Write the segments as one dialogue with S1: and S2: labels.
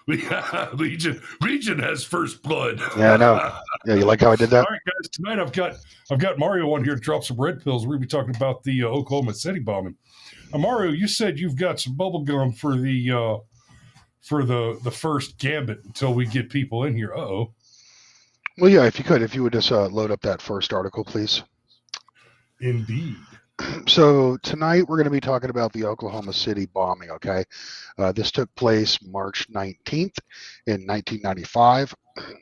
S1: Yeah, Legion has first blood.
S2: Yeah, I know. Yeah, you like how I did that?
S1: All right, guys. Tonight I've got Mario on here to drop some red pills. We're gonna be talking about the Oklahoma City bombing. Mario, you said you've got some bubble gum for the first gambit until we get people in here. Uh-oh.
S2: Well, yeah, if you would just load up that first article, please.
S1: Indeed.
S2: So tonight we're going to be talking about the Oklahoma City bombing. Okay, this took place March 19th in 1995,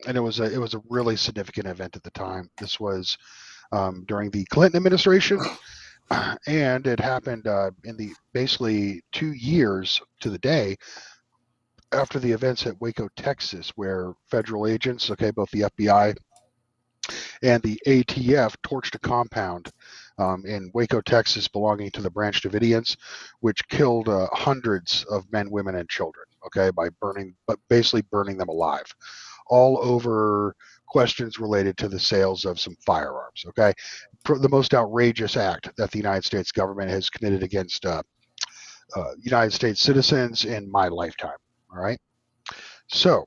S2: and it was a really significant event at the time. This was during the Clinton administration, and it happened in the basically 2 years to the day after the events at Waco, Texas, where federal agents, okay, both the FBI and the ATF, torched a compound in Waco, Texas, belonging to the Branch Davidians, which killed hundreds of men, women, and children, okay, by basically burning them alive, all over questions related to the sales of some firearms, okay? The most outrageous act that the United States government has committed against United States citizens in my lifetime, all right? So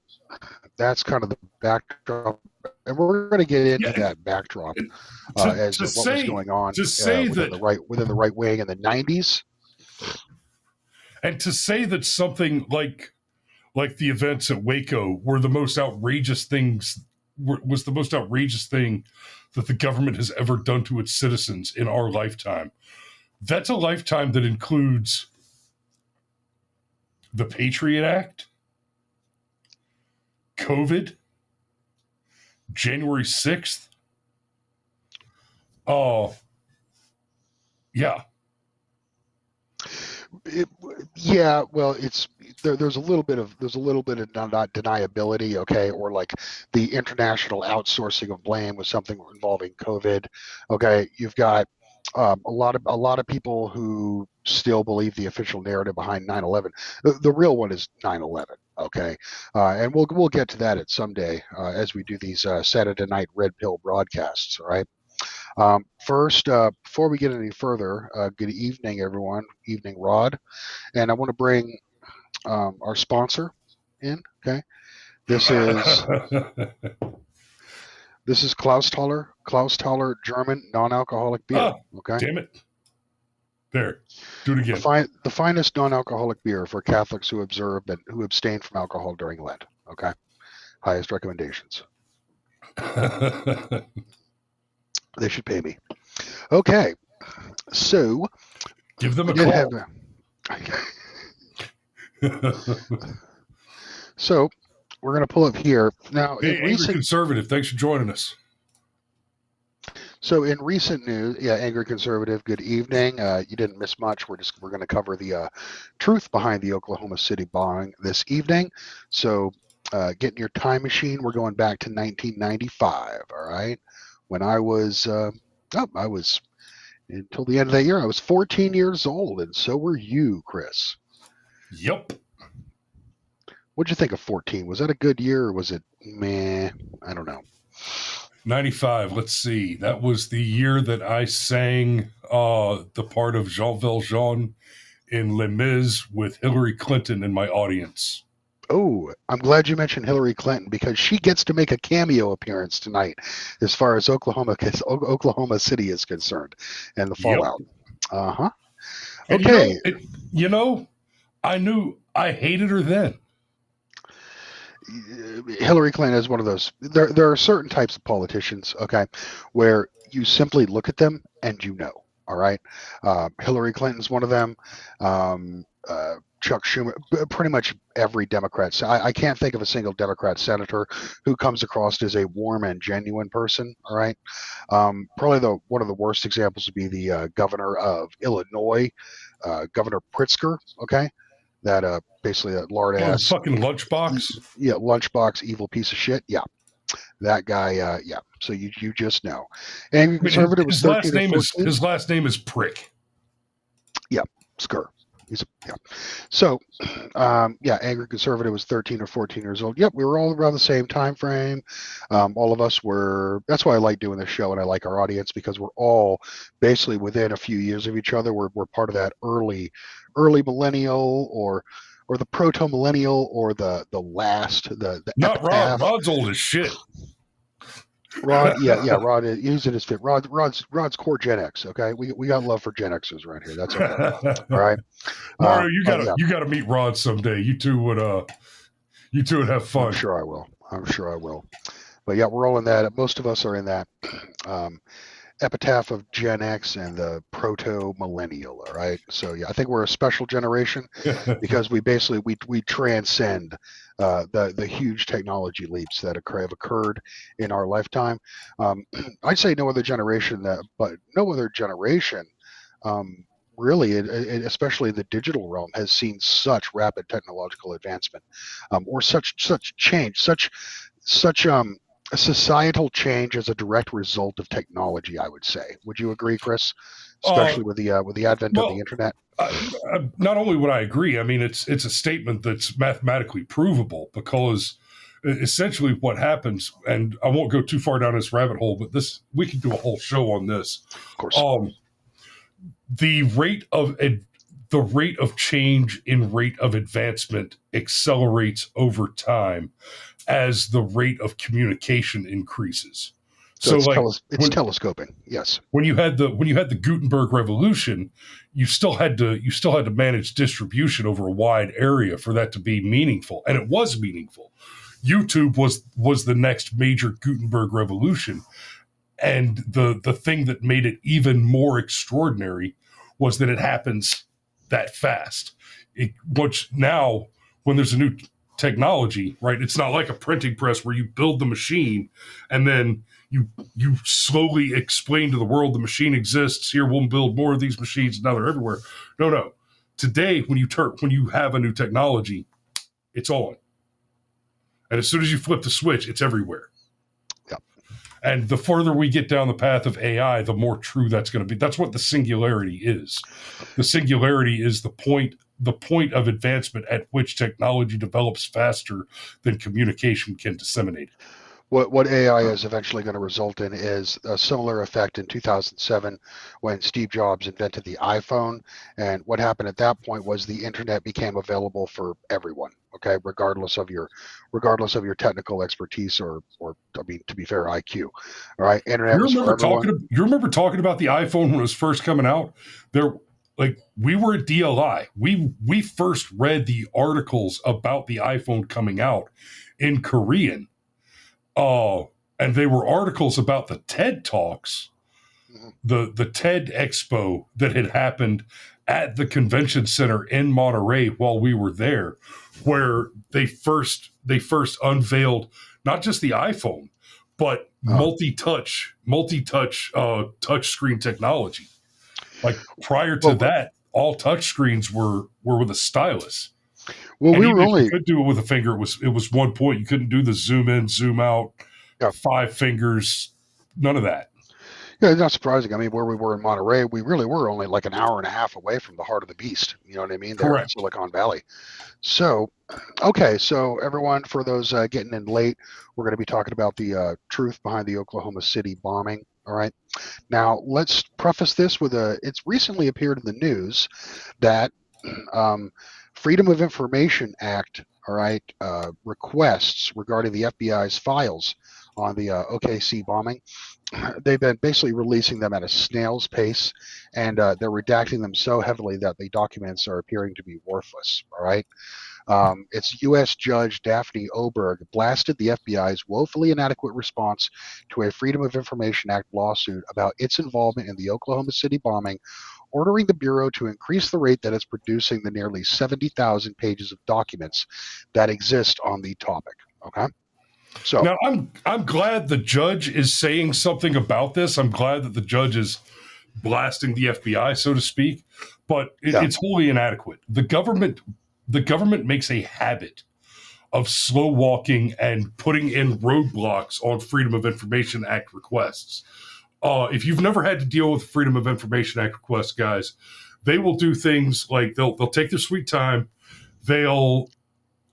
S2: that's kind of the backdrop, and we're going to get into that backdrop as to what was going on within the right wing in the 90s.
S1: And to say that something like the events at Waco were the most outrageous things was the most outrageous thing that the government has ever done to its citizens in our lifetime. That's a lifetime that includes the Patriot Act, COVID, January 6th. Oh, yeah.
S2: Yeah, well, there's a little bit of not deniability, okay, or like the international outsourcing of blame with something involving COVID. Okay, you've got a lot of people who still believe the official narrative behind 9/11. The real one is 9/11. Okay, and we'll get to that at some day as we do these Saturday night red pill broadcasts. All right. First, before we get any further, good evening, everyone. Evening, Rod. And I want to bring our sponsor in. Okay, this is Klaus Thaler German non-alcoholic beer. Okay.
S1: Damn it. There. Do it again.
S2: The finest non-alcoholic beer for Catholics who observe and who abstain from alcohol during Lent. Okay. Highest recommendations. They should pay me. Okay. So
S1: give them a call.
S2: So we're going to pull up here now.
S1: Hey, Angry Conservative, thanks for joining us.
S2: So in recent news, yeah, Angry Conservative, good evening. You didn't miss much. We're going to cover the truth behind the Oklahoma City bombing this evening. So get in your time machine. We're going back to 1995. All right, when I was until the end of that year, I was 14 years old, and so were you, Chris.
S1: Yep.
S2: What'd you think of 14? Was that a good year, or was it meh? I don't know.
S1: 95. Let's see. That was the year that I sang the part of Jean Valjean in Les Mis with Hillary Clinton in my audience.
S2: Oh, I'm glad you mentioned Hillary Clinton because she gets to make a cameo appearance tonight as far as Oklahoma City is concerned and the fallout. Yep. Uh-huh. Okay.
S1: I knew I hated her then.
S2: Hillary Clinton is one of those. There are certain types of politicians, okay, where you simply look at them and you know. All right. Hillary Clinton's one of them. Chuck Schumer, pretty much every Democrat. I can't think of a single Democrat senator who comes across as a warm and genuine person. All right. Probably one of the worst examples would be the governor of Illinois, Governor Pritzker. Okay. That basically that lard ass
S1: fucking lunchbox.
S2: Yeah, lunchbox, evil piece of shit. Yeah, that guy. Yeah. So you just know. And conservative was 13 or 14.
S1: His last name is Prick.
S2: Yeah, Skur. Yeah. So, Angry Conservative was 13 or 14 years old. Yep, we were all around the same time frame. All of us were. That's why I like doing this show, and I like our audience because we're all basically within a few years of each other. We're part of that early millennial or or the proto millennial, or the last, the
S1: Not Rod.
S2: epitaph.
S1: Rod's old as shit.
S2: Rod, yeah, Rod, he's in his fit. Rod's core Gen X. Okay, we got love for Gen Xers around here. That's okay. All right,
S1: Mario,
S2: yeah,
S1: you gotta meet Rod someday. You two would have fun.
S2: I'm sure I will. I'm sure I will. But yeah, we're all in that. Most of us are in that epitaph of Gen X and the proto millennial. All right, so yeah, I think we're a special generation because we transcend the huge technology leaps that have occurred in our lifetime. I'd say no other generation um, really, especially in the digital realm, has seen such rapid technological advancement, or such change, such a societal change as a direct result of technology. I would say. Would you agree, Chris?
S1: uh,
S2: Especially with the advent of the
S1: well,
S2: internet.
S1: not only would I agree, I mean it's a statement that's mathematically provable because essentially what happens, and I won't go too far down this rabbit hole, but this we could do a whole show on this.
S2: Of course.
S1: The rate of change in rate of advancement accelerates over time as the rate of communication increases.
S2: So it's,
S1: like
S2: telescoping. Yes.
S1: when you had the Gutenberg revolution, you still had to manage distribution over a wide area for that to be meaningful, and it was meaningful. YouTube was the next major Gutenberg revolution, and the thing that made it even more extraordinary was that it happens that fast. Which now, when there's a new technology, right? It's not like a printing press where you build the machine and then you slowly explain to the world the machine exists. Here, we'll build more of these machines. Now they're everywhere. No. Today, when you have a new technology, it's on, and as soon as you flip the switch, it's everywhere. And the further we get down the path of AI, the more true that's going to be. That's what the singularity is. The singularity is the point of advancement at which technology develops faster than communication can disseminate.
S2: What AI is eventually going to result in is a similar effect in 2007 when Steve Jobs invented the iPhone. And what happened at that point was the internet became available for everyone. Okay, regardless of your technical expertise or I mean, to be fair, IQ. All right, internet was for everyone.
S1: You remember talking about the iPhone when it was first coming out? We were at DLI. We first read the articles about the iPhone coming out in Korean. And they were articles about the TED Talks, the TED Expo that had happened at the convention center in Monterey while we were there, where they first unveiled not just the iPhone, but multi-touch touchscreen technology. Like prior to that, all touchscreens were with a stylus.
S2: Well,
S1: and you could do it with a finger. It was one point. You couldn't do the zoom in, zoom out, 5 fingers, none of that.
S2: Yeah, it's not surprising. I mean, where we were in Monterey, we really were only like an hour and a half away from the heart of the beast. You know what I mean? There in Silicon Valley. So, okay, so everyone, for those getting in late, we're going to be talking about the truth behind the Oklahoma City bombing. All right. Now, let's preface this with it's recently appeared in the news that Freedom of Information Act, all right, requests regarding the FBI's files on the OKC bombing. They've been basically releasing them at a snail's pace, and they're redacting them so heavily that the documents are appearing to be worthless. All right. It's U.S. Judge Daphne Oberg blasted the FBI's woefully inadequate response to a Freedom of Information Act lawsuit about its involvement in the Oklahoma City bombing, ordering the Bureau to increase the rate that it's producing the nearly 70,000 pages of documents that exist on the topic. Okay. So
S1: now I'm glad the judge is saying something about this. I'm glad that the judge is blasting the FBI, so to speak, but it's wholly inadequate. The government makes a habit of slow walking and putting in roadblocks on Freedom of Information Act requests. If you've never had to deal with Freedom of Information Act requests, guys, they will do things like they'll take their sweet time. They'll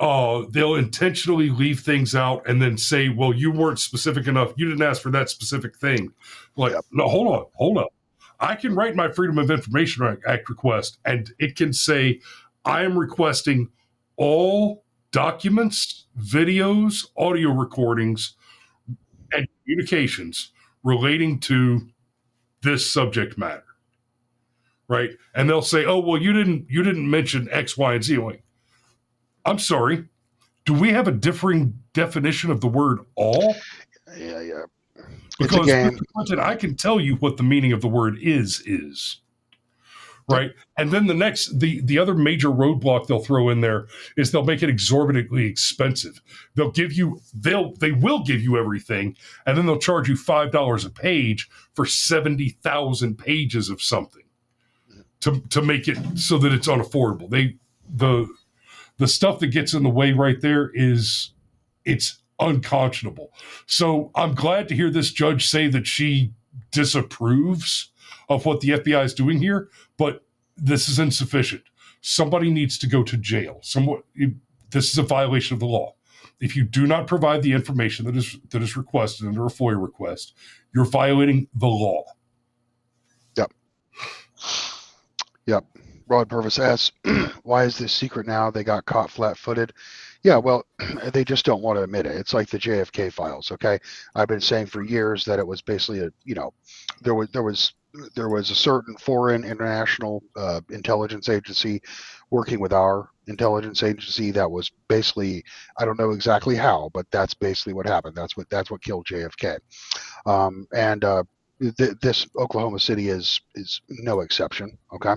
S1: intentionally leave things out and then say, well, you weren't specific enough. You didn't ask for that specific thing. Like, no, hold on. I can write my Freedom of Information Act request and it can say, I am requesting all documents, videos, audio recordings, and communications relating to this subject matter. Right? And they'll say, "Oh, well, you didn't mention X, Y, and Z." Like, I'm sorry. Do we have a differing definition of the word "all"?
S2: Yeah. It's a
S1: Because
S2: game.
S1: Mr. Clinton, I can tell you what the meaning of the word is. Right? And then the other major roadblock they'll throw in there is they'll make it exorbitantly expensive. They will give you everything, and then they'll charge you $5 a page for 70,000 pages of something to make it so that it's unaffordable. The stuff that gets in the way right there it's unconscionable. So I'm glad to hear this judge say that she disapproves of what the FBI is doing here, but this is insufficient. Somebody needs to go to jail. This is a violation of the law. If you do not provide the information that is requested under a FOIA request, you're violating the law.
S2: Yep. Rod Purvis asks, why is this secret now? They got caught flat-footed. Yeah, well, they just don't want to admit it. It's like the JFK files, okay? I've been saying for years that it was basically there was a certain foreign international intelligence agency working with our intelligence agency that was basically, I don't know exactly how, but that's basically what happened. That's what killed JFK. This Oklahoma City is no exception, okay?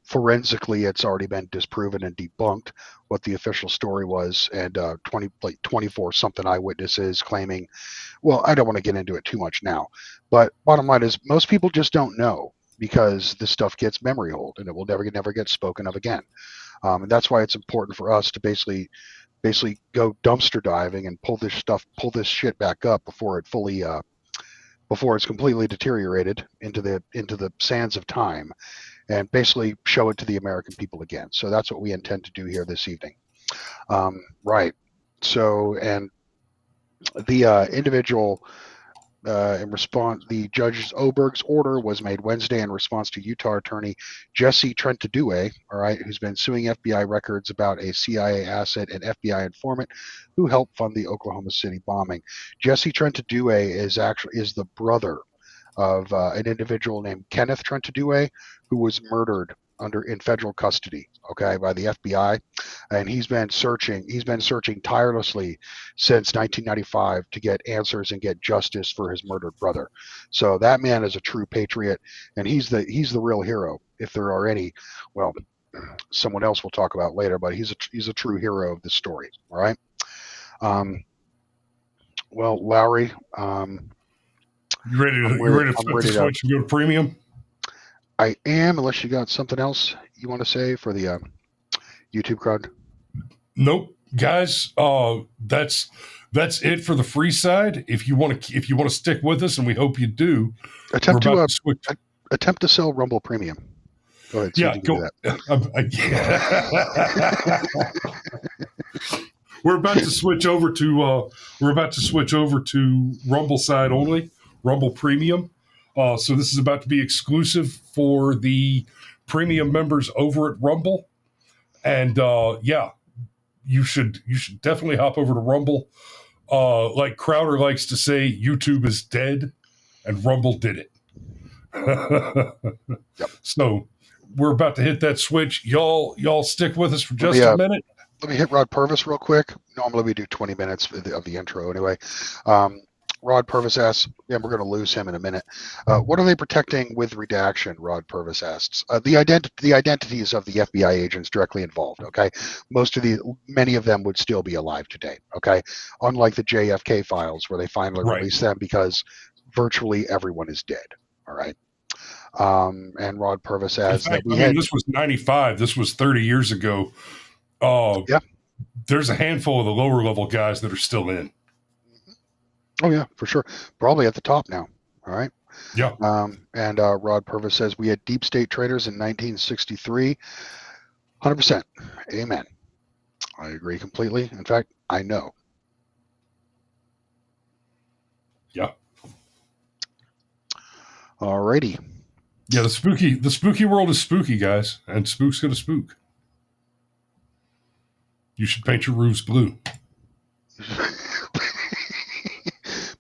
S2: Forensically, it's already been disproven and debunked what the official story was, and 24 something eyewitnesses claiming. Well, I don't want to get into it too much now, but bottom line is most people just don't know because this stuff gets memory hold and it will never get spoken of again. And that's why it's important for us to basically go dumpster diving and pull this shit back up before it's completely deteriorated into the sands of time, and basically show it to the American people again. So that's what we intend to do here this evening. Right. So, and the individual in response, the Judge Oberg's order was made Wednesday in response to Utah attorney Jesse Trentadue, all right, who's been suing FBI records about a CIA asset and FBI informant who helped fund the Oklahoma City bombing. Jesse Trentadue is the brother of an individual named Kenneth Trentadue, who was murdered in federal custody, okay, by the FBI, and he's been searching tirelessly since 1995 to get answers and get justice for his murdered brother. So that man is a true patriot, and he's the real hero, if there are any. Well, someone else we'll talk about later, but he's a true hero of this story. All right. Well, Lowry,
S1: you ready to flip the switch and go to premium?
S2: I am, unless you got something else you want to say for the YouTube crowd.
S1: Nope, guys. That's it for the free side. If you want to stick with us, and we hope you do,
S2: attempt to sell Rumble Premium. Go ahead.
S1: Yeah, go. We're about to switch over to Rumble side only, Rumble Premium. So this is about to be exclusive for the premium members over at Rumble, and you should definitely hop over to Rumble. Like Crowder likes to say, YouTube is dead, and Rumble did it.
S2: Yep.
S1: So we're about to hit that switch. Y'all stick with us for just a minute.
S2: Let me hit Rod Purvis real quick. Normally we do 20 minutes of the intro anyway. Rod Purvis asks, we're going to lose him in a minute. What are they protecting with redaction? Rod Purvis asks. The identities of the FBI agents directly involved. Okay, many of them would still be alive today. Okay, unlike the JFK files where they finally released them because virtually everyone is dead. All right. And Rod Purvis adds that
S1: this was 95. This was 30 years ago. There's a handful of the lower level guys that are still in.
S2: Oh, yeah, for sure. Probably at the top now. All right.
S1: Yeah.
S2: And Rod Purvis says we had deep state traders in 1963. 100%. Amen. I agree completely. In fact, I know.
S1: Yeah.
S2: All righty.
S1: Yeah, the spooky world is spooky, guys, and spook's gonna spook. You should paint your roofs blue.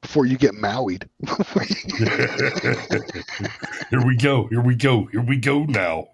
S2: Before you get Maui'd.
S1: Here we go. Here we go. Here we go now.